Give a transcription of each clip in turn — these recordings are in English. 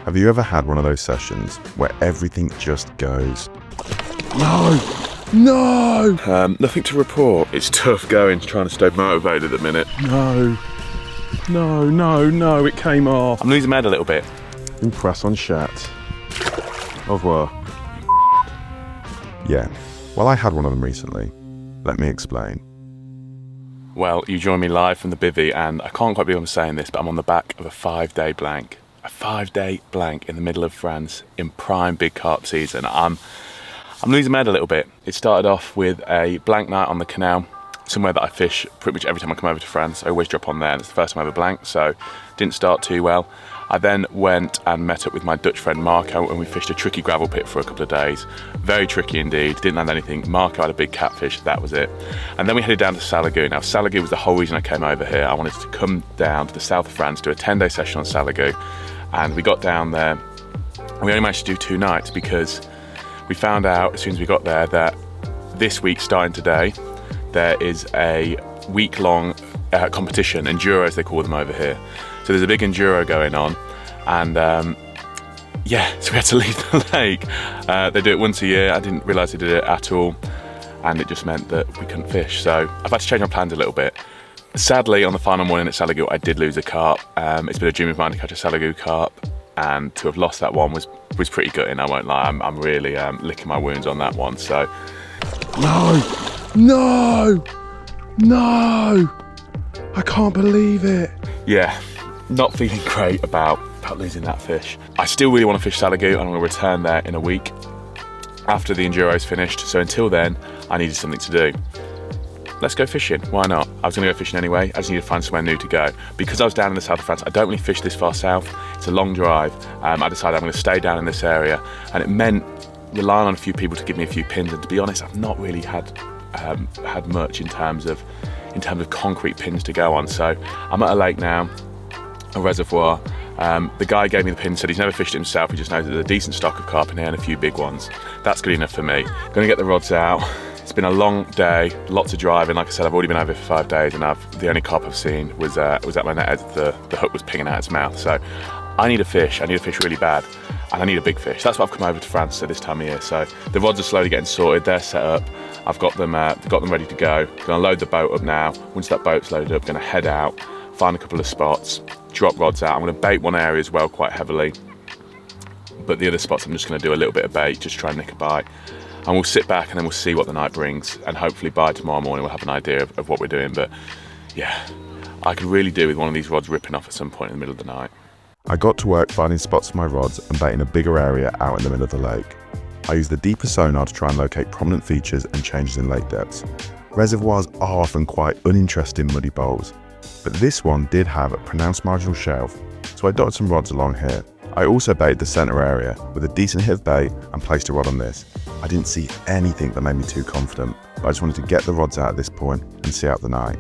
Have you ever had one of those sessions where everything just goes? No! Nothing to report. It's tough going, trying to stay motivated at the minute. No, it came off. I'm losing my head a little bit. Impress on chat. Au revoir. Yeah, well, I had one of them recently. Let me explain. Well, you join me live from the bivvy, and I can't quite believe I'm saying this, but I'm on the back of a 5-day blank. A 5-day blank in the middle of France in prime big carp season. I'm losing my head a little bit. It started off with a blank night on the canal, somewhere that I fish pretty much every time I come over to France. I always drop on there, and it's the first time I have a blank, so didn't start too well. I then went and met up with my Dutch friend Marco, and we fished a tricky gravel pit for a couple of days. Very tricky indeed, didn't land anything. Marco had a big catfish, that was it. And then we headed down to Salagou. Now Salagou was the whole reason I came over here. I wanted to come down to the south of France, do a 10-day session on Salagou, and we got down there, and we only managed to do 2 nights because we found out as soon as we got there that this week, starting today, there is a week-long competition, enduros they call them over here. So there's a big enduro going on, and yeah, so we had to leave the lake. They do it once a year. I didn't realise they did it at all, and it just meant that we couldn't fish. So I've had to change my plans a little bit. Sadly, on the final morning at Salagou, I did lose a carp. It's been a dream of mine to catch a Salagou carp, and to have lost that one was pretty gutting, I won't lie. I'm really licking my wounds on that one. So No! I can't believe it. yeah, not feeling great about losing that fish. I still really want to fish Salagou, and I'm going to return there in a week after the enduro's finished. So until then, I needed something to do. Let's go fishing, why not? I was going to go fishing anyway, I just needed to find somewhere new to go. Because I was down in the south of France, I don't really fish this far south, it's a long drive. I decided I'm going to stay down in this area, and it meant relying on a few people to give me a few pins, and to be honest, I've not really had much in terms of concrete pins to go on. So I'm at a lake now, a reservoir. The guy gave me the pin, said he's never fished it himself, he just knows there's a decent stock of carp in here and a few big ones. That's good enough for me. Gonna get the rods out. It's been a long day, lots of driving. Like I said, I've already been over here for 5 days, and the only carp I've seen was at my net edge. The hook was pinging out its mouth. So I need a fish really bad, and I need a big fish. That's what I've come over to France at this time of year. So the rods are slowly getting sorted, they're set up. I've got them ready to go. Gonna load the boat up now. Once that boat's loaded up, gonna head out, find a couple of spots, drop rods out. I'm gonna bait one area as well quite heavily, but the other spots I'm just gonna do a little bit of bait, just try and nick a bite. And we'll sit back and then we'll see what the night brings, and hopefully by tomorrow morning we'll have an idea of what we're doing. But yeah, I could really do with one of these rods ripping off at some point in the middle of the night. I got to work finding spots for my rods and baiting a bigger area out in the middle of the lake. I used the deeper sonar to try and locate prominent features and changes in lake depths. Reservoirs are often quite uninteresting muddy bowls, but this one did have a pronounced marginal shelf, so I dotted some rods along here. I also baited the centre area with a decent hit of bait and placed a rod on this. I didn't see anything that made me too confident, but I just wanted to get the rods out at this point and see out the night.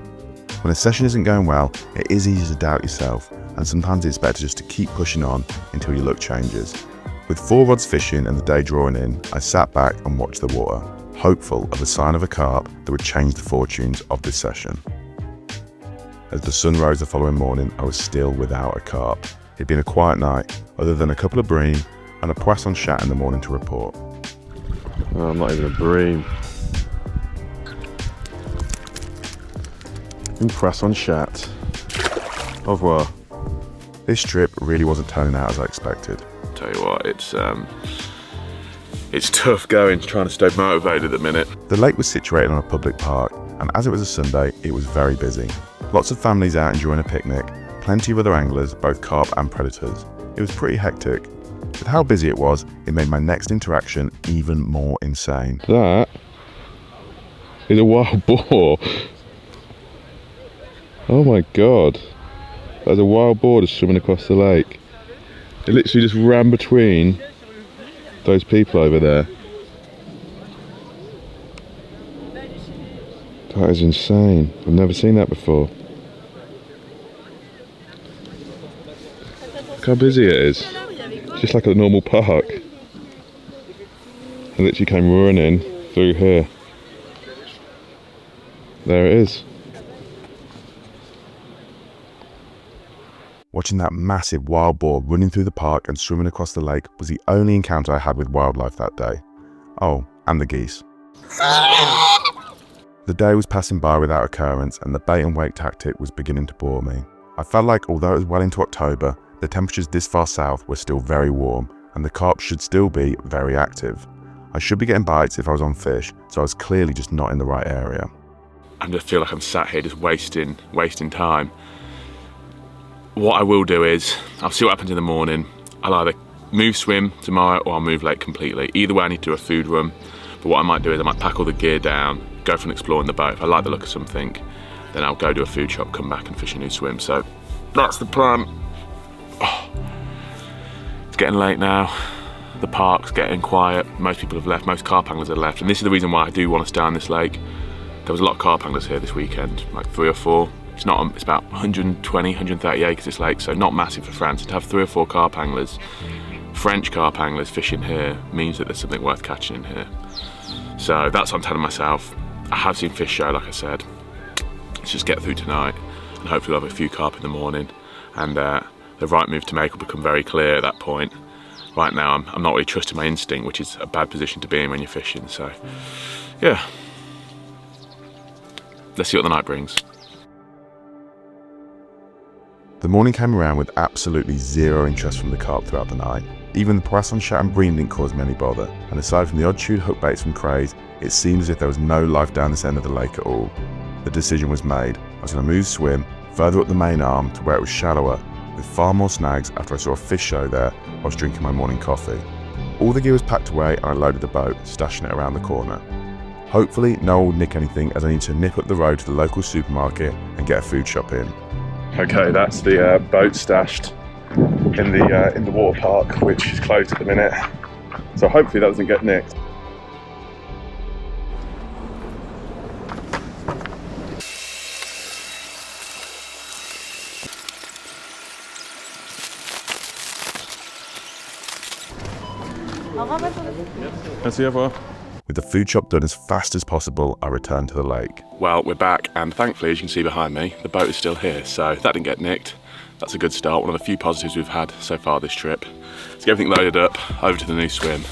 When a session isn't going well, it is easy to doubt yourself, and sometimes it's better just to keep pushing on until your luck changes. With 4 rods fishing and the day drawing in, I sat back and watched the water, hopeful of a sign of a carp that would change the fortunes of this session. As the sun rose the following morning, I was still without a carp. It'd been a quiet night, other than a couple of bream and a poisson chat in the morning to report. Oh, I'm not even a bream. Impress on chat. Au revoir. This trip really wasn't turning out as I expected. Tell you what, it's tough going, trying to stay motivated at the minute. The lake was situated on a public park, and as it was a Sunday, it was very busy. Lots of families out enjoying a picnic, plenty of other anglers, both carp and predators. It was pretty hectic. With how busy it was, it made my next interaction even more insane. That is a wild boar. Oh my god. There's a wild boar just swimming across the lake. It literally just ran between those people over there. That is insane. I've never seen that before. Look how busy it is. It's just like a normal park. It literally came running through here. There it is. Watching that massive wild boar running through the park and swimming across the lake was the only encounter I had with wildlife that day. Oh, and the geese. The day was passing by without occurrence, and the bait and wake tactic was beginning to bore me. I felt like although it was well into October, the temperatures this far south were still very warm, and the carp should still be very active. I should be getting bites if I was on fish, so I was clearly just not in the right area. I just feel like I'm sat here just wasting time. What I will do is, I'll see what happens in the morning. I'll either move swim tomorrow or I'll move lake completely. Either way I need to do a food run, but what I might do is I might pack all the gear down, go for an explore in the boat. If I like the look of something, then I'll go to a food shop, come back and fish a new swim. So that's the plan. Oh, it's getting late now. The park's getting quiet. Most people have left, most carp anglers have left. And this is the reason why I do want to stay on this lake. There was a lot of carp anglers here this weekend, like 3 or 4. It's about 120, 130 acres this lake, so not massive for France. To have 3 or 4 carp anglers, French carp anglers fishing here means that there's something worth catching in here. So that's what I'm telling myself. I have seen fish show, like I said. Let's just get through tonight and hopefully we'll have a few carp in the morning, and the right move to make will become very clear at that point. Right now I'm not really trusting my instinct, which is a bad position to be in when you're fishing. So yeah, let's see what the night brings. The morning came around with absolutely zero interest from the carp throughout the night. Even the poisson chat and bream didn't cause me any bother, and aside from the odd chewed hook baits from crays, it seemed as if there was no life down this end of the lake at all. The decision was made. I was going to move swim further up the main arm to where it was shallower, with far more snags after I saw a fish show there while I was drinking my morning coffee. All the gear was packed away and I loaded the boat, stashing it around the corner. Hopefully no one would nick anything, as I need to nip up the road to the local supermarket and get a food shop in. Okay, that's the boat stashed in the water park, which is closed at the minute. So hopefully that doesn't get nicked. Merci, au revoir. With the food shop done as fast as possible, I returned to the lake. Well, we're back, and thankfully, as you can see behind me, the boat is still here, so that didn't get nicked. That's a good start, one of the few positives we've had so far this trip. Let's get everything loaded up, over to the new swim,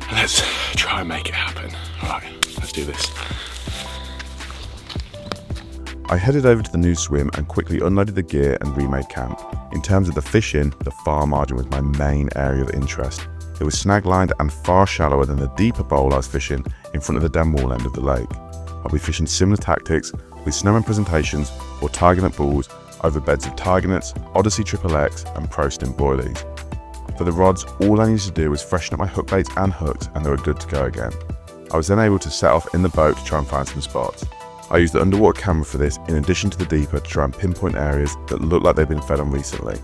and let's try and make it happen. All right, let's do this. I headed over to the new swim and quickly unloaded the gear and remade camp. In terms of the fishing, the far margin was my main area of interest. It was snag lined and far shallower than the deeper bowl I was fishing in front of the dam wall end of the lake. I'll be fishing similar tactics with snowman presentations or tiger nut balls over beds of tiger nuts, Odyssey XXX and Pro Stim boilies. For the rods, all I needed to do was freshen up my hook baits and hooks and they were good to go again. I was then able to set off in the boat to try and find some spots. I used the underwater camera for this in addition to the deeper to try and pinpoint areas that looked like they'd been fed on recently.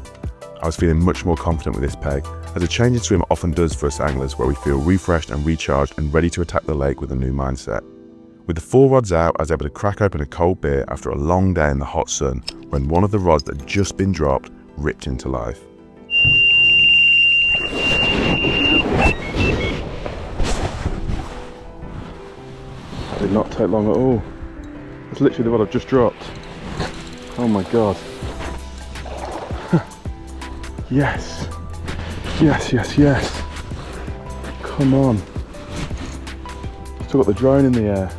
I was feeling much more confident with this peg, as a change in swim often does for us anglers, where we feel refreshed and recharged and ready to attack the lake with a new mindset. With the 4 rods out, I was able to crack open a cold beer after a long day in the hot sun, when one of the rods that had just been dropped ripped into life. That did not take long at all. That's literally the rod I've just dropped. Oh my god. Yes. Yes, yes, yes. Come on. Still got the drone in the air.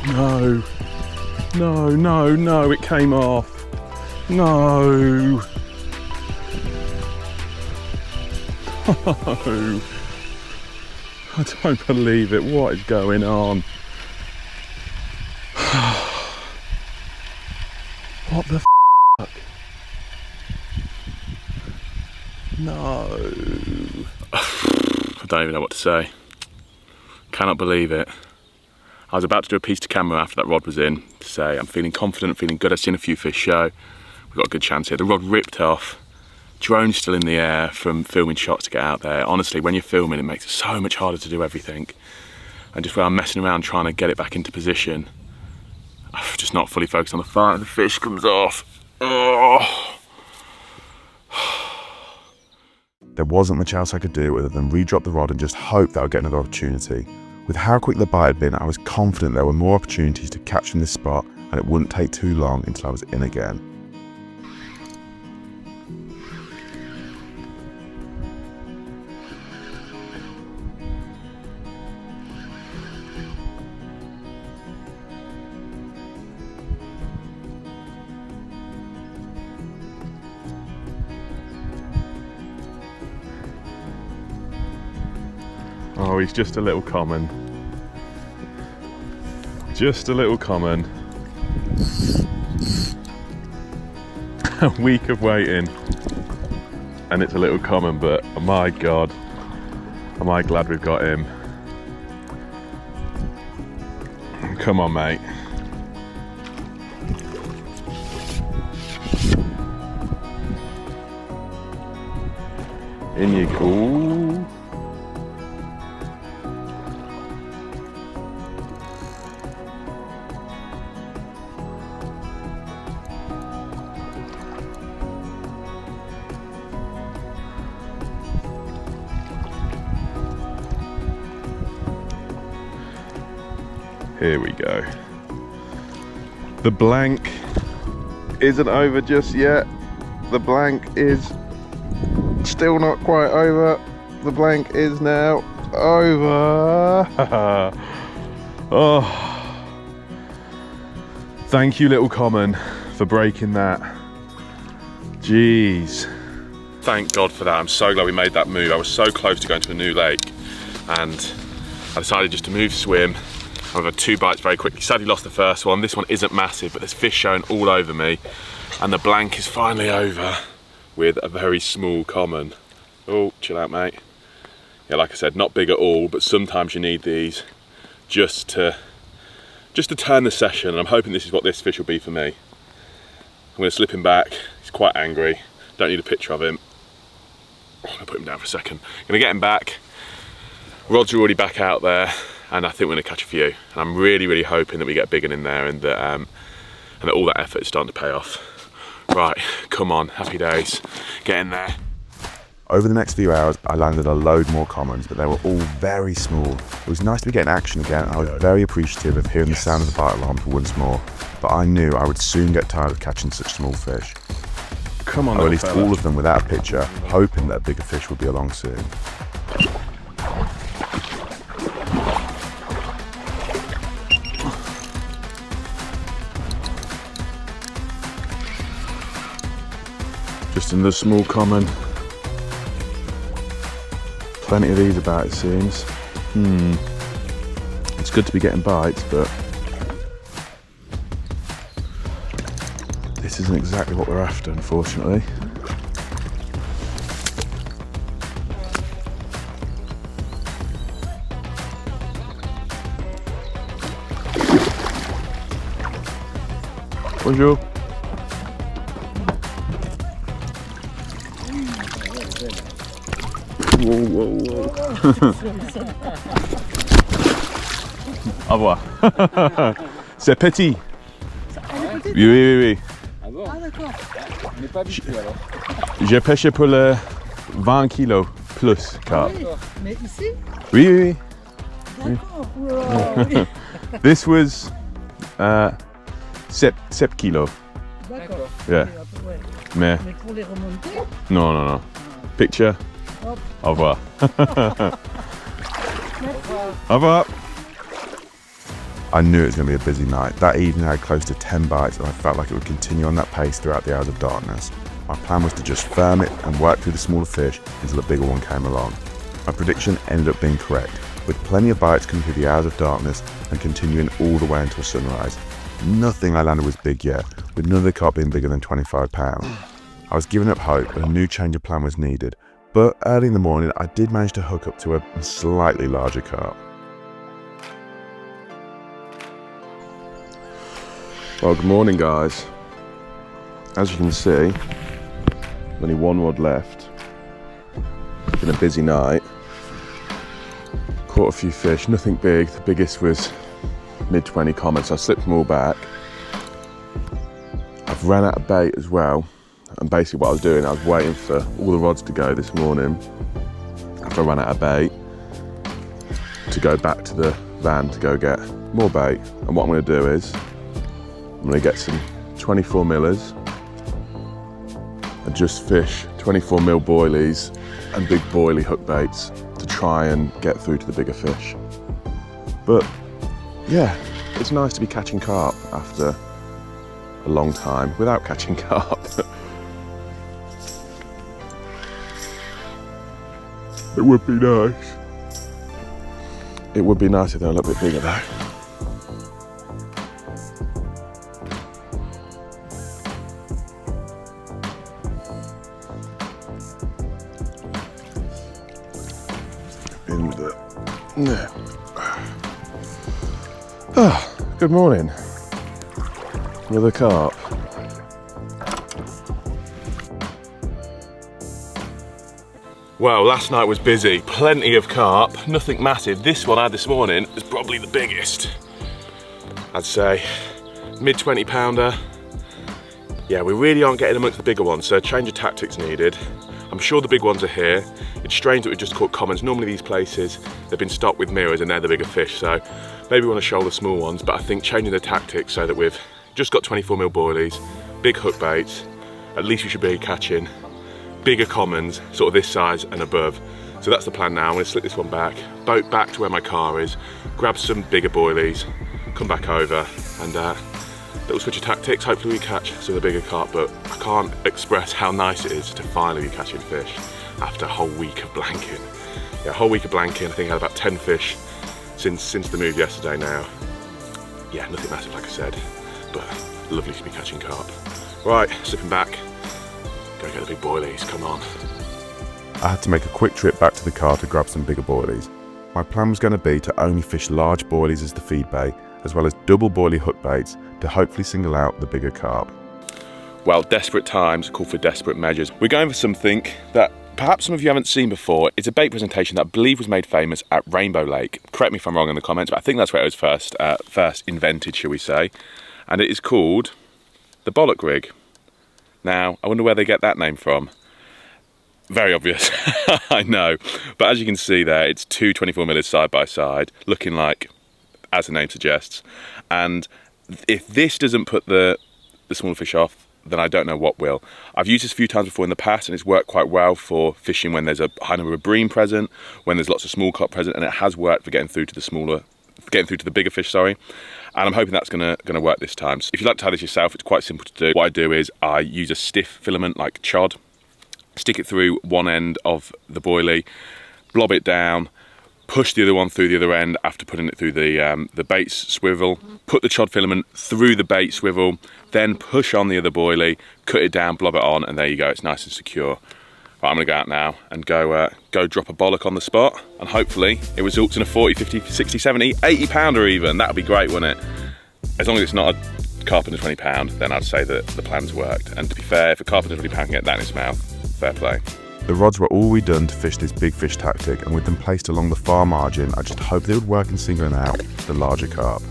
No. No, no, no, it came off. No. Oh, I don't believe it. What is going on? What the fuck? No. I don't even know what to say. Cannot believe it. I was about to do a piece to camera after that rod was in to say I'm feeling confident, feeling good. I've seen a few fish show. We've got a good chance here. The rod ripped off. Drone's still in the air from filming shots to get out there. Honestly, when you're filming, it makes it so much harder to do everything. And just when I'm messing around trying to get it back into position, I'm just not fully focused on the fight and the fish comes off. Oh. There wasn't much else I could do other than re-drop the rod and just hope that I'd get another opportunity. With how quick the bite had been, I was confident there were more opportunities to catch in this spot and it wouldn't take too long until I was in again. Oh, he's just a little common. Just a little common. A week of waiting and it's a little common, but oh my God, am I glad we've got him. Come on, mate. In you go. Here we go. The blank isn't over just yet. The blank is still not quite over. The blank is now over. Oh, thank you, little common, for breaking that. Jeez. Thank God for that. I'm so glad we made that move. I was so close to going to a new lake and I decided just to move swim. I've had 2 bites very quickly. Sadly lost the first one. This one isn't massive, but there's fish showing all over me. And the blank is finally over with a very small common. Oh, chill out, mate. Yeah, like I said, not big at all, but sometimes you need these just to turn the session. And I'm hoping this is what this fish will be for me. I'm gonna slip him back. He's quite angry. Don't need a picture of him. I'm gonna put him down for a second. Gonna get him back. Rods are already back out there. And I think we're going to catch a few. And I'm really, really hoping that we get a big one in there and that all that effort is starting to pay off. Right, come on, happy days. Get in there. Over the next few hours, I landed a load more commons, but they were all very small. It was nice to be getting action again, and I was very appreciative of hearing the sound of the bite alarm once more. But I knew I would soon get tired of catching such small fish. Come on, I released all of them without a picture, hoping that a bigger fish would be along soon. Just another small common. Plenty of these about, it seems. It's good to be getting bites, but this isn't exactly what we're after, unfortunately. Bonjour. Whoa, whoa, whoa. Au revoir. C'est petit. Oui, oui, oui, oui. Ah bon? Ah d'accord. On n'est pas habitué alors. J'ai pêché pour le 20 kilos plus, carp. Oui, mais ici? Oui, oui, oui. D'accord. Wow. This was 7 kilos. D'accord. Yeah. Ouais. Mais Mais pour les remonter? non, non, non. Picture. Hop. Au revoir. Merci. Au revoir. I knew it was going to be a busy night. That evening I had close to 10 bites and I felt like it would continue on that pace throughout the hours of darkness. My plan was to just firm it and work through the smaller fish until a bigger one came along. My prediction ended up being correct, with plenty of bites coming through the hours of darkness and continuing all the way until sunrise. Nothing I landed was big yet, with none of the carp being bigger than 25 pounds. I was giving up hope and a new change of plan was needed, but early in the morning I did manage to hook up to a slightly larger carp. Well, good morning, guys. As you can see, only one rod left. It's been a busy night. Caught a few fish, nothing big. The biggest was mid-20 common, so I slipped them all back. I've ran out of bait as well. and basically what I was doing, I was waiting for all the rods to go this morning after I ran out of bait to go back to the van to go get more bait. And what I'm going to do is I'm going to get some 24 millers and just fish 24 mil boilies and big boilie hook baits to try and get through to the bigger fish. But yeah, it's nice to be catching carp after a long time without catching carp. It would be nice. It would be nice if they were a little bit bigger though. Good morning. Another carp. Well, last night was busy. Plenty of carp, nothing massive. This one I had this morning is probably the biggest. I'd say mid 20 pounder. Yeah, we really aren't getting amongst the bigger ones, so a change of tactics needed. I'm sure the big ones are here. It's strange that we just caught commons. Normally these places, they've been stocked with mirrors and they're the bigger fish, so maybe we want to shoal the small ones, but I think changing the tactics so that we've just got 24 mil boilies, big hook baits, at least we should be catching bigger commons, sort of this size and above. So that's the plan now. I'm going to slip this one back, boat back to where my car is, grab some bigger boilies, come back over and little switch of tactics. Hopefully we catch some of the bigger carp, but I can't express how nice it is to finally be catching fish after a whole week of blanking. Yeah, a whole week of blanking. I think I had about 10 fish since the move yesterday now. Yeah, nothing massive like I said, but lovely to be catching carp. Right, slipping back, go get the big boilies, come on. I had to make a quick trip back to the car to grab some bigger boilies. My plan was going to be to only fish large boilies as the feed bait, as well as double boilie hook baits to hopefully single out the bigger carp. Well, desperate times call for desperate measures. We're going for something that perhaps some of you haven't seen before. It's a bait presentation that I believe was made famous at Rainbow Lake. Correct me if I'm wrong in the comments, but I think that's where it was first invented, shall we say. And it is called the Bollock Rig. Now, I wonder where they get that name from. Very obvious, I know. But as you can see there, it's two 24 millers side by side, looking like, as the name suggests. And if this doesn't put the small fish off, then I don't know what will. I've used this a few times before in the past and it's worked quite well for fishing when there's a high number of bream present, when there's lots of small carp present, and it has worked for getting through to the bigger fish, sorry. And I'm hoping that's gonna work this time. So if you'd like to try this yourself, it's quite simple to do. What I do is I use a stiff filament like chod, stick it through one end of the boilie, blob it down, push the other one through the other end after putting it through the bait swivel, put the chod filament through the bait swivel, then push on the other boilie, cut it down, blob it on, and there you go, it's nice and secure. Right, I'm gonna go out now and go drop a bollock on the spot, and hopefully it results in a 40, 50, 60, 70, 80 pounder even. That'd be great, wouldn't it? As long as it's not a carp under 20 pound, then I'd say that the plan's worked. And to be fair, if a carp under 20 pound can get that in his mouth, fair play. The rods were all we done to fish this big fish tactic, and with them placed along the far margin, I just hoped they would work in singling out the larger carp.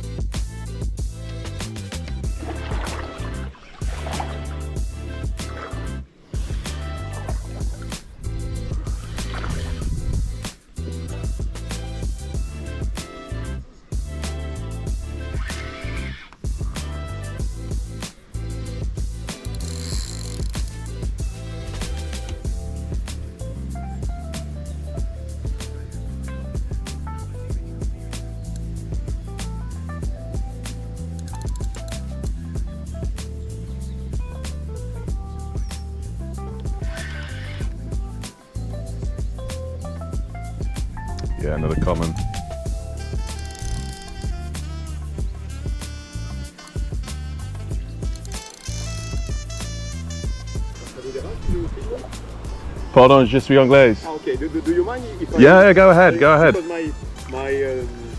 Yeah, another common. Pardon, je suis anglais. Okay, do you mind if I... Yeah, go ahead, go ahead.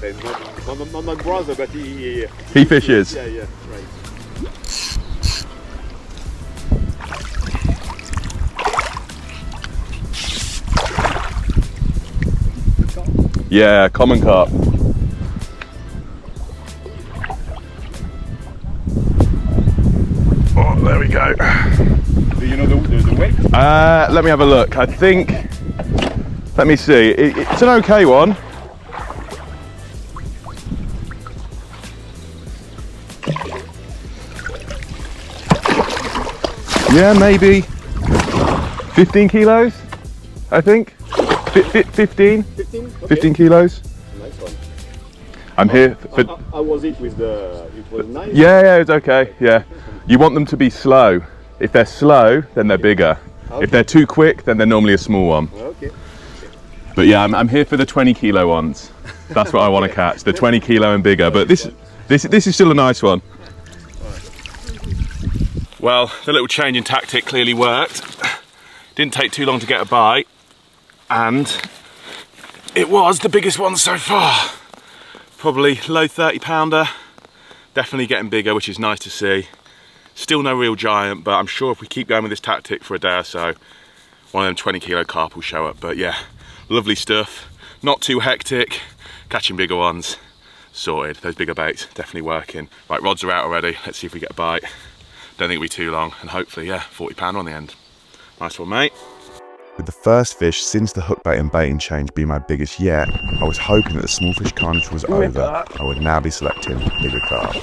Because not my brother, but he fishes. Yeah, right. Yeah, common carp. Oh, there we go. Do you know the Let me have a look. I think, let me see, it's an okay one. Yeah, maybe 15 kilos, I think. 15 kilos. Nice one. I'm here for... How was it with the... It was nice? Yeah, it's okay, yeah. You want them to be slow. If they're slow, then they're bigger. Okay. If they're too quick, then they're normally a small one. Okay. But yeah, I'm here for the 20 kilo ones. That's what I want to catch, the 20 kilo and bigger. But this is still a nice one. Well, the little change in tactic clearly worked. Didn't take too long to get a bite, and it was the biggest one so far. Probably low 30 pounder, definitely getting bigger, which is nice to see. Still no real giant, but I'm sure if we keep going with this tactic for a day or so, one of them 20 kilo carp will show up. But yeah, lovely stuff, not too hectic, catching bigger ones, sorted. Those bigger baits definitely working. Right, rods are out already, let's see if we get a bite. Don't think it'll be too long, and hopefully, yeah, 40 pounder on the end. Nice one, mate. With the first fish since the hookbait and baiting change being my biggest yet, I was hoping that the small fish carnage was over. I would now be selecting bigger carp.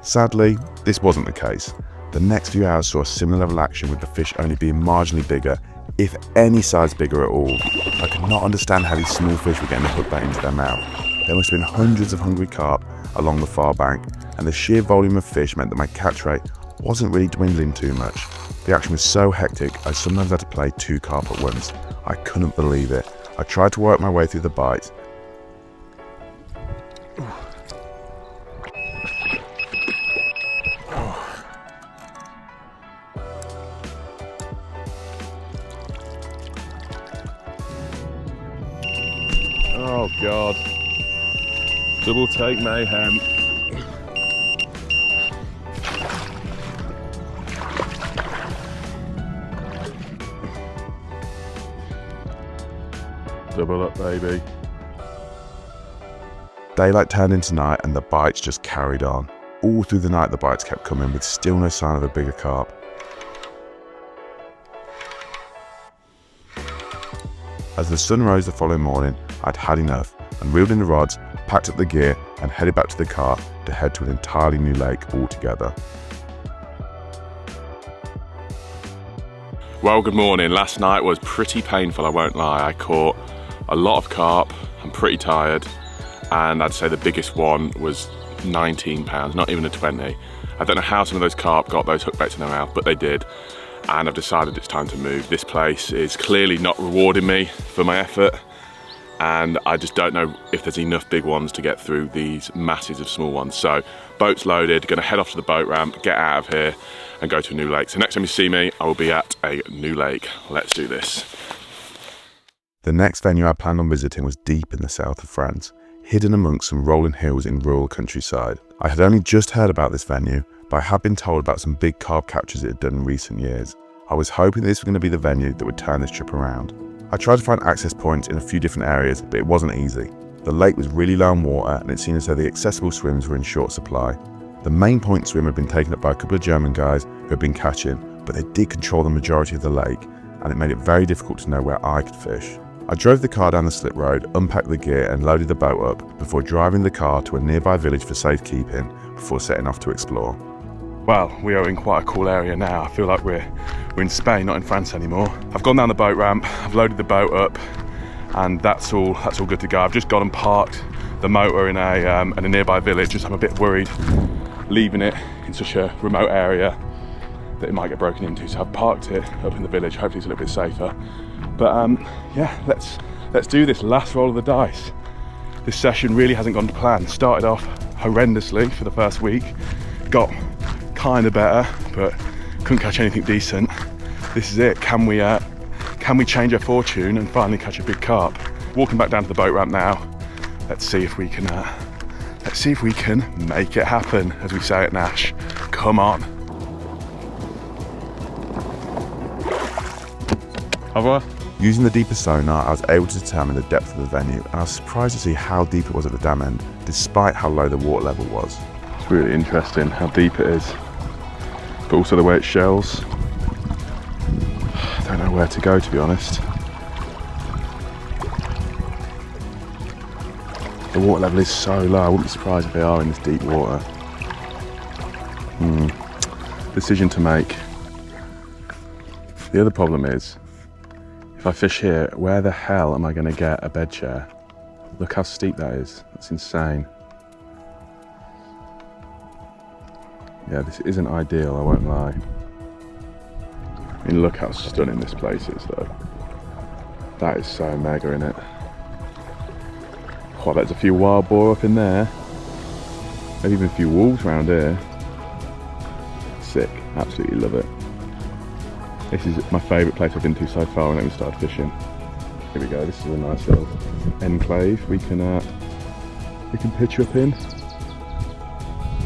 Sadly, this wasn't the case. The next few hours saw a similar level action, with the fish only being marginally bigger, if any size bigger at all. I could not understand how these small fish were getting the hookbait into their mouth. There must have been hundreds of hungry carp along the far bank, and the sheer volume of fish meant that my catch rate wasn't really dwindling too much. The action was so hectic, I sometimes had to play 2 carp at once. I couldn't believe it. I tried to work my way through the bites. Oh God. Double take mayhem. Double up, baby. Daylight turned into night and the bites just carried on. All through the night the bites kept coming, with still no sign of a bigger carp. As the sun rose the following morning, I'd had enough and reeled in the rods, packed up the gear and headed back to the car to head to an entirely new lake altogether. Well, good morning. Last night was pretty painful, I won't lie. I caught a lot of carp, I'm pretty tired, and I'd say the biggest one was 19 pounds, not even a 20. I don't know how some of those carp got those hookbaits in their mouth, but they did, and I've decided it's time to move. This place is clearly not rewarding me for my effort, and I just don't know if there's enough big ones to get through these masses of small ones. So, boat's loaded, gonna head off to the boat ramp, get out of here, and go to a new lake. So next time you see me, I will be at a new lake. Let's do this. The next venue I planned on visiting was deep in the south of France, hidden amongst some rolling hills in rural countryside. I had only just heard about this venue, but I had been told about some big carp captures it had done in recent years. I was hoping this was going to be the venue that would turn this trip around. I tried to find access points in a few different areas, but it wasn't easy. The lake was really low on water, and it seemed as though the accessible swims were in short supply. The main point swim had been taken up by a couple of German guys who had been catching, but they did control the majority of the lake, and it made it very difficult to know where I could fish. I drove the car down the slip road, unpacked the gear and loaded the boat up before driving the car to a nearby village for safekeeping before setting off to explore. Well, we are in quite a cool area now. I feel like we're in Spain, not in France anymore. I've gone down the boat ramp, I've loaded the boat up, and that's all good to go. I've just gone and parked the motor in a nearby village, just I'm a bit worried leaving it in such a remote area that it might get broken into. So I've parked it up in the village, hopefully it's a little bit safer. But yeah, let's do this last roll of the dice. This session really hasn't gone to plan. Started off horrendously for the first week, got kind of better, but couldn't catch anything decent. This is it. Can we change our fortune and finally catch a big carp? Walking back down to the boat ramp now. Let's see if we can make it happen, as we say at Nash. Come on. Au revoir. Using the deeper sonar, I was able to determine the depth of the venue, and I was surprised to see how deep it was at the dam end, despite how low the water level was. It's really interesting how deep it is, but also the way it shells. don't know where to go, to be honest. The water level is so low, I wouldn't be surprised if they are in this deep water. Decision to make. The other problem is, if I fish here, where the hell am I going to get a bed chair? Look how steep that is. That's insane. Yeah, this isn't ideal, I won't lie. I mean, look how stunning this place is, though. That is so mega, innit? Oh, there's a few wild boar up in there. Maybe even a few wolves around here. Sick, absolutely love it. This is my favourite place I've been to so far when I started fishing. Here we go, this is a nice little enclave we can pitch up in.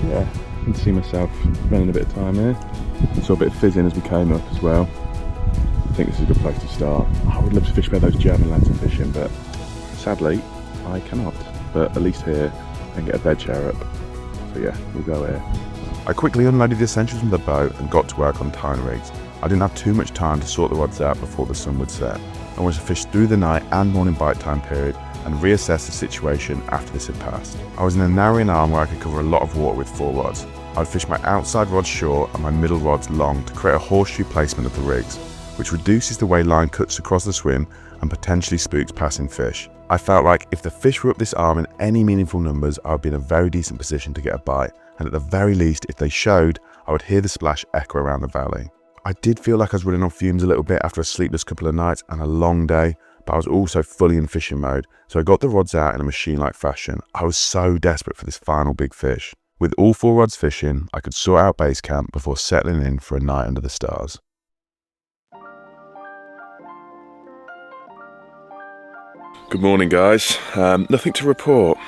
Yeah, I can see myself spending a bit of time here. I saw a bit of fizzing as we came up as well. I think this is a good place to start. I would love to fish where those German lads are fishing, but sadly, I cannot. But at least here, I can get a bed chair up. So yeah, we'll go here. I quickly unloaded the essentials from the boat and got to work on tying rigs. I didn't have too much time to sort the rods out before the sun would set. I wanted to fish through the night and morning bite time period and reassess the situation after this had passed. I was in a narrowing arm where I could cover a lot of water with 4 rods. I would fish my outside rods short and my middle rods long to create a horseshoe placement of the rigs, which reduces the way line cuts across the swim and potentially spooks passing fish. I felt like if the fish were up this arm in any meaningful numbers, I would be in a very decent position to get a bite, and at the very least, if they showed, I would hear the splash echo around the valley. I did feel like I was running on fumes a little bit after a sleepless couple of nights and a long day, but I was also fully in fishing mode, so I got the rods out in a machine-like fashion. I was so desperate for this final big fish. With all 4 rods fishing, I could sort out base camp before settling in for a night under the stars. Good morning, guys. Nothing to report.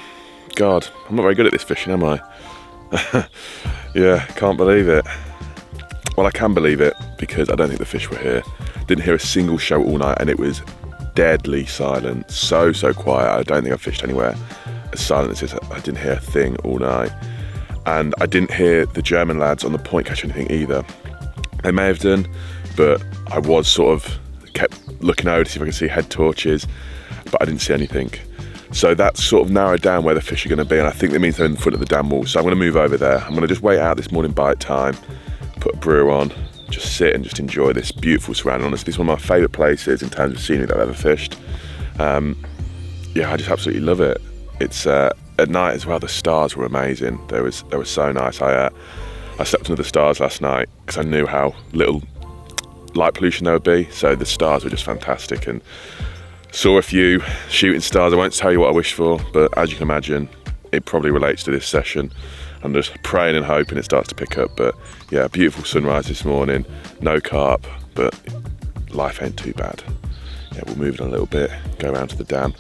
God, I'm not very good at this fishing, am I? Yeah, can't believe it. Well, I can believe it because I don't think the fish were here. Didn't hear a single shout all night and it was deadly silent. So quiet. I don't think I fished anywhere as silent as this. I didn't hear a thing all night. And I didn't hear the German lads on the point catch anything either. They may have done, but I was sort of kept looking over to see if I could see head torches, but I didn't see anything. So that's sort of narrowed down where the fish are going to be, and I think that means they're in the front of the dam wall. So I'm going to move over there. I'm going to just wait out this morning bite time, put a brew on, just sit and just enjoy this beautiful surrounding. Honestly, this is one of my favourite places in terms of scenery that I've ever fished. Yeah, I just absolutely love it. It's at night as well. The stars were amazing. They were so nice. I slept under the stars last night because I knew how little light pollution there would be. So the stars were just fantastic, and saw a few shooting stars. I won't tell you what I wished for, but as you can imagine, it probably relates to this session. I'm just praying and hoping it starts to pick up. But yeah, beautiful sunrise this morning. No carp, but life ain't too bad. Yeah, we'll move it a little bit, go around to the dam.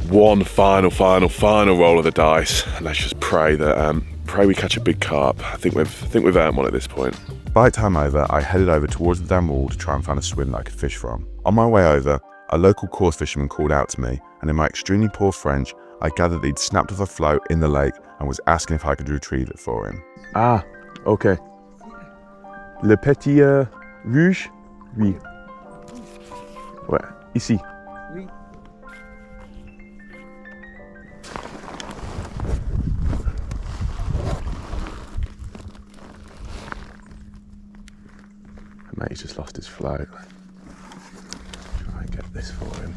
One final roll of the dice, and let's just pray that pray we catch a big carp. I think we've earned one at this point. Bite time over, I headed over towards the dam wall to try and find a swim that I could fish from. On my way over, a local coarse fisherman called out to me, and in my extremely poor French, I gathered that he'd snapped off a float in the lake and was asking if I could retrieve it for him. Ah, okay. Le petit rouge? Oui. Ouais, ici. Oui. Mate, he's just lost his float. Try and get this for him.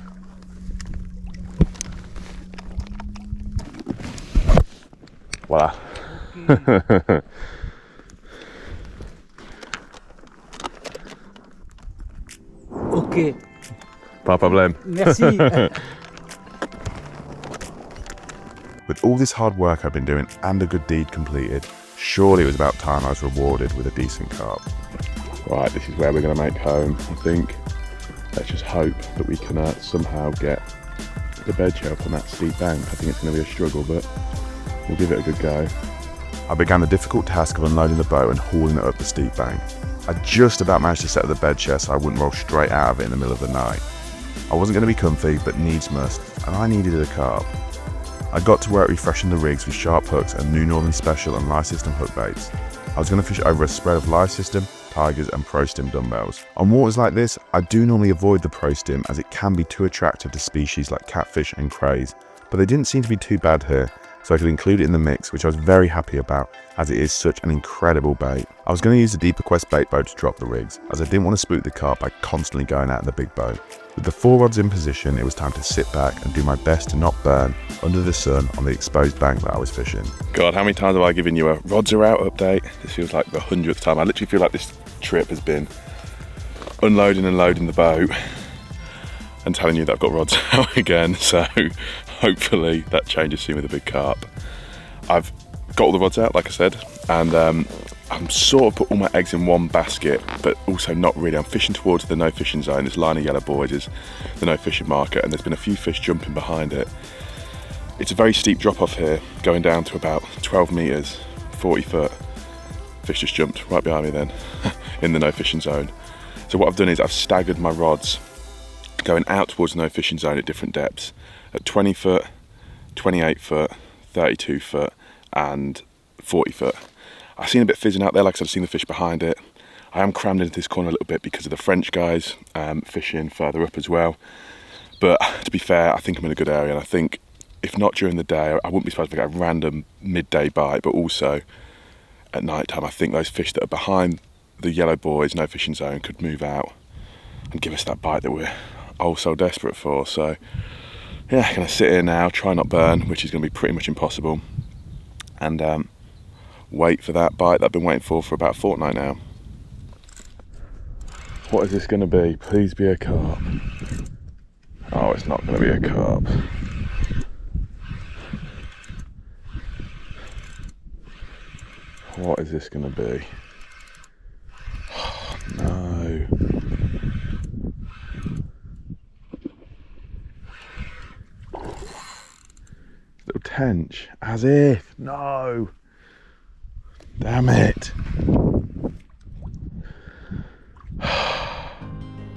Voila. Ok, Pas problème. merci. With all this hard work I'd been doing and a good deed completed, surely it was about time I was rewarded with a decent carp. Right, this is where we're going to make home, I think. Let's just hope that we can somehow get the bed chair up on that steep bank. I think it's going to be a struggle, but we'll give it a good go. I began the difficult task of unloading the boat and hauling it up the steep bank. I just about managed to set up the bed chair so I wouldn't roll straight out of it in the middle of the night. I wasn't going to be comfy, but needs must, and I needed a carp. I got to work refreshing the rigs with sharp hooks and new Northern Special and live system hook baits. I was going to fish over a spread of live system, Tigers and Pro Stim dumbbells. On waters like this, I do normally avoid the Pro Stim as it can be too attractive to species like catfish and crays, but they didn't seem to be too bad here, so I could include it in the mix, which I was very happy about as it is such an incredible bait. I was going to use the Deeper Quest bait boat to drop the rigs, as I didn't want to spook the carp by constantly going out in the big boat. With the 4 rods in position, it was time to sit back and do my best to not burn under the sun on the exposed bank that I was fishing. God, how many times have I given you a rods are out update? This feels like the 100th time. I literally feel like this trip has been unloading and loading the boat and telling you that I've got rods out again, so hopefully that changes soon with a big carp. I've got all the rods out, like I said, and I'm sort of put all my eggs in one basket, but also not really. I'm fishing towards the no fishing zone. This line of yellow buoys is the no fishing marker, and there's been a few fish jumping behind it. It's a very steep drop off here, going down to about 12 metres, 40 foot. Fish just jumped right behind me then, in the no fishing zone. So what I've done is I've staggered my rods, going out towards the no fishing zone at different depths, at 20 foot, 28 foot, 32 foot, and 40 foot. I've seen a bit fizzing out there, like I said, I've seen the fish behind it. I am crammed into this corner a little bit because of the French guys fishing further up as well. But to be fair, I think I'm in a good area, and I think if not during the day, I wouldn't be surprised if I get a random midday bite, but also at night time, I think those fish that are behind the yellow buoys, no fishing zone, could move out and give us that bite that we're all so desperate for. So yeah, gonna sit here now, try not burn, which is gonna be pretty much impossible, and wait for that bite that I've been waiting for about a fortnight now. What is this going to be? Please be a carp. Oh, it's not going to be a carp. What is this going to be? Oh, no. Little tench, as if. No. Damn it.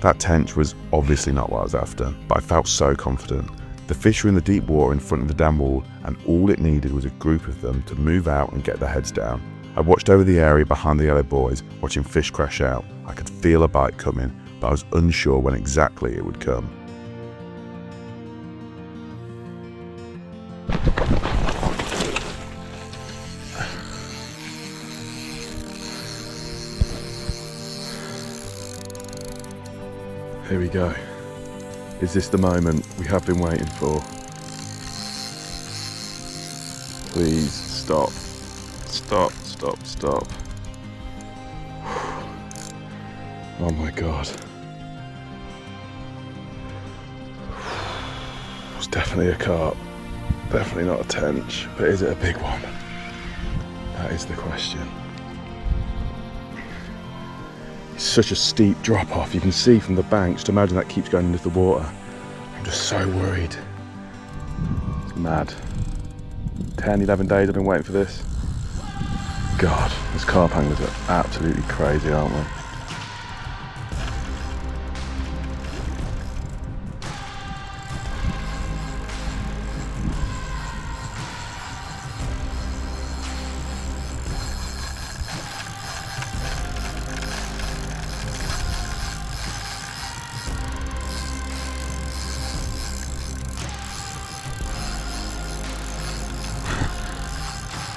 That tench was obviously not what I was after, but I felt so confident. The fish were in the deep water in front of the dam wall, and all it needed was a group of them to move out and get their heads down. I watched over the area behind the yellow buoys, watching fish crash out. I could feel a bite coming, but I was unsure when exactly it would come. Here we go. Is this the moment we have been waiting for? Please stop. Stop, stop, stop. Oh my God. It's definitely a carp. Definitely not a tench, but is it a big one? That is the question. It's such a steep drop off, you can see from the bank. Just imagine that keeps going into the water. I'm just so worried. It's mad. 10, 11 days I've been waiting for this. God, these carp anglers are absolutely crazy, aren't they?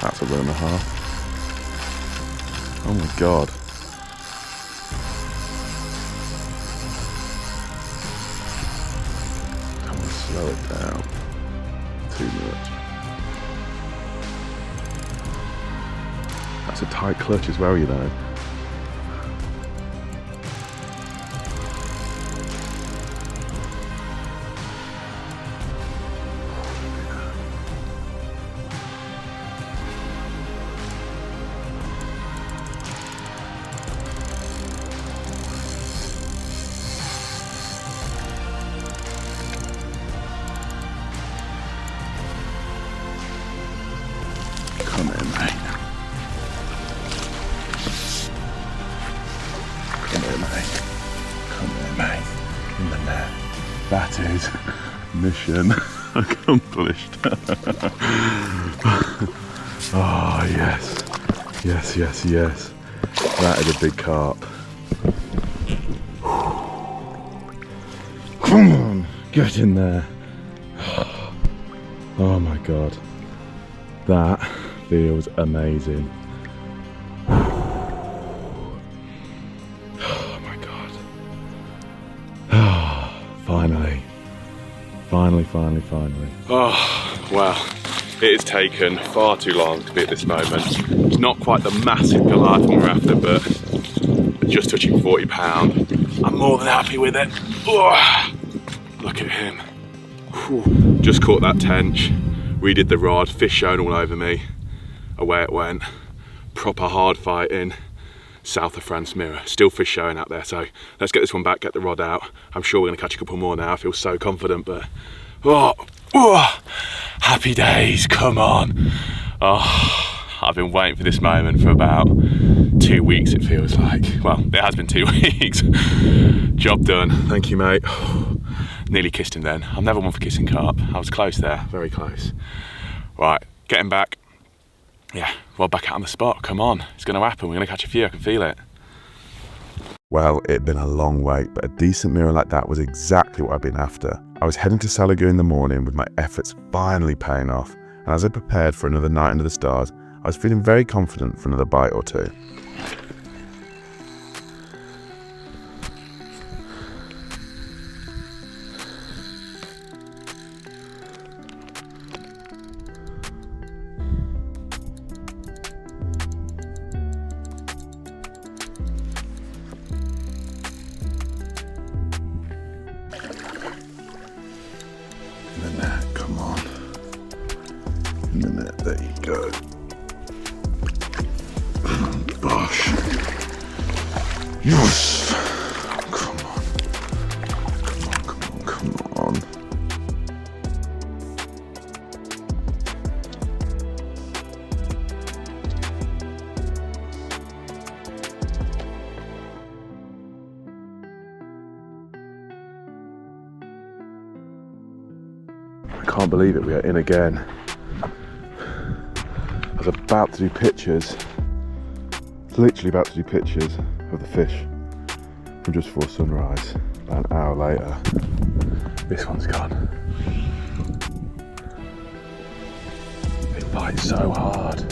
That's a run and a half. Oh my God. Come on, slow it down. Too much. That's a tight clutch as well, you know. Come here, mate. Come here, mate. Come here, mate. In the net. That is mission accomplished. Oh, yes. Yes, yes, yes. That is a big carp. Come on, get in there. Oh my God. That feels amazing. Oh my God. Finally. Finally. Oh, well, it has taken far too long to be at this moment. It's not quite the massive Goliath one we're after, but just touching 40 pound. I'm more than happy with it. Oh, look at him. Whew. Just caught that tench, redid the rod, fish showing all over me. Away it went. Proper hard fighting. South of France mirror. Still fish showing out there, so let's get this one back, get the rod out. I'm sure we're going to catch a couple more now. I feel so confident, but happy days, come on. I've been waiting for this moment for about 2 weeks, it feels like. Well, it has been 2 weeks. Job done. Thank you, mate. Nearly kissed him then. I'm never one for kissing carp. I was close there, very close. Right, getting back. Yeah, well, back out on the spot, come on. It's going to happen, we're going to catch a few, I can feel it. Well, it'd been a long wait, but a decent mirror like that was exactly what I'd been after. I was heading to Salagoon in the morning with my efforts finally paying off, and as I prepared for another night under the stars, I was feeling very confident for another bite or two. In the net, come on. In the net, there you go. Gosh. Yes. Come on. I can't believe it, we are in again. I was about to do pictures, literally about to do pictures of the fish from just before sunrise. About an hour later, this one's gone. They fight so hard.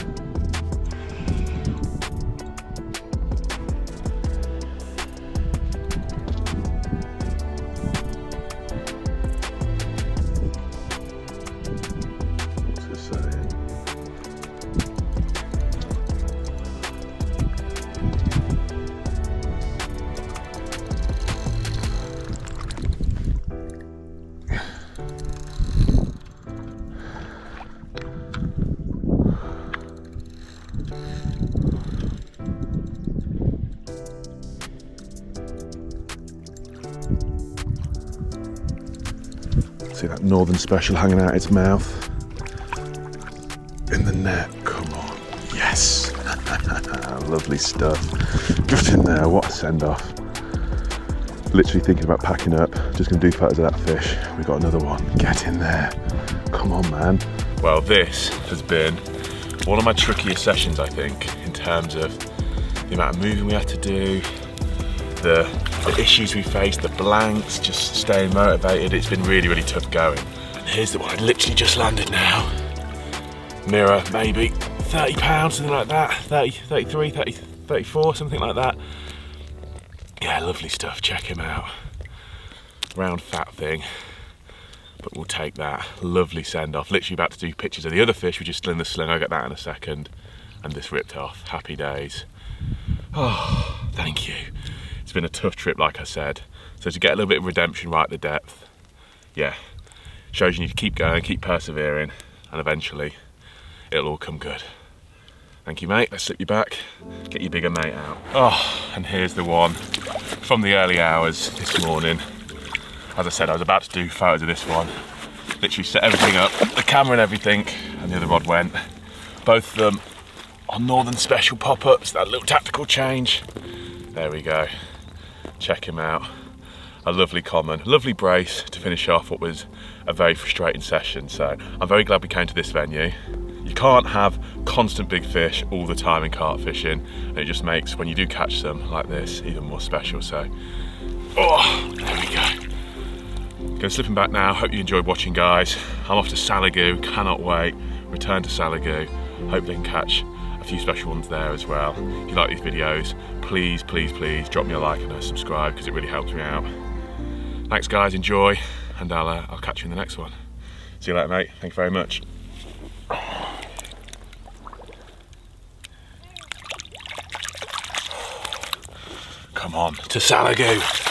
See that northern special hanging out its mouth. In the net, come on. Yes! Lovely stuff. Get in there, what a send off. Literally thinking about packing up, just gonna do photos of that fish. We've got another one. Get in there. Come on, man. Well, this has been one of my trickiest sessions, I think, in terms of the amount of moving we had to do, the issues we faced, the blanks, just staying motivated. It's been really, really tough going. And here's the one I literally just landed now. Mirror, maybe 30 pounds, something like that. 30, 33, 30, 34, something like that. Yeah, lovely stuff, check him out. Round fat thing, but we'll take that. Lovely send off. Literally about to do pictures of the other fish, which is still in the sling. I'll get that in a second. And this ripped off, happy days. Oh, thank you. It's been a tough trip, like I said. So to get a little bit of redemption right at the depth, yeah, shows you need to keep going, keep persevering, and eventually it'll all come good. Thank you, mate. Let's slip you back, get your bigger mate out. Oh, and here's the one from the early hours this morning. As I said, I was about to do photos of this one. Literally set everything up, the camera and everything, and the other rod went. Both of them on Northern Special pop-ups, that little tactical change. There we go. Check him out. A lovely common, lovely brace to finish off what was a very frustrating session. So I'm very glad we came to this venue. You can't have constant big fish all the time in carp fishing, and it just makes, when you do catch them like this, even more special. So, oh, there we go. Going slipping back now. Hope you enjoyed watching, guys. I'm off to Salagoo, cannot wait. Return to Salagoo. Hopefully I can catch a few special ones there as well. If you like these videos, please, please, please drop me a like and a subscribe, because it really helps me out. Thanks, guys, enjoy, and I'll catch you in the next one. See you later, mate. Thank you very much. Come on, to Salagoo.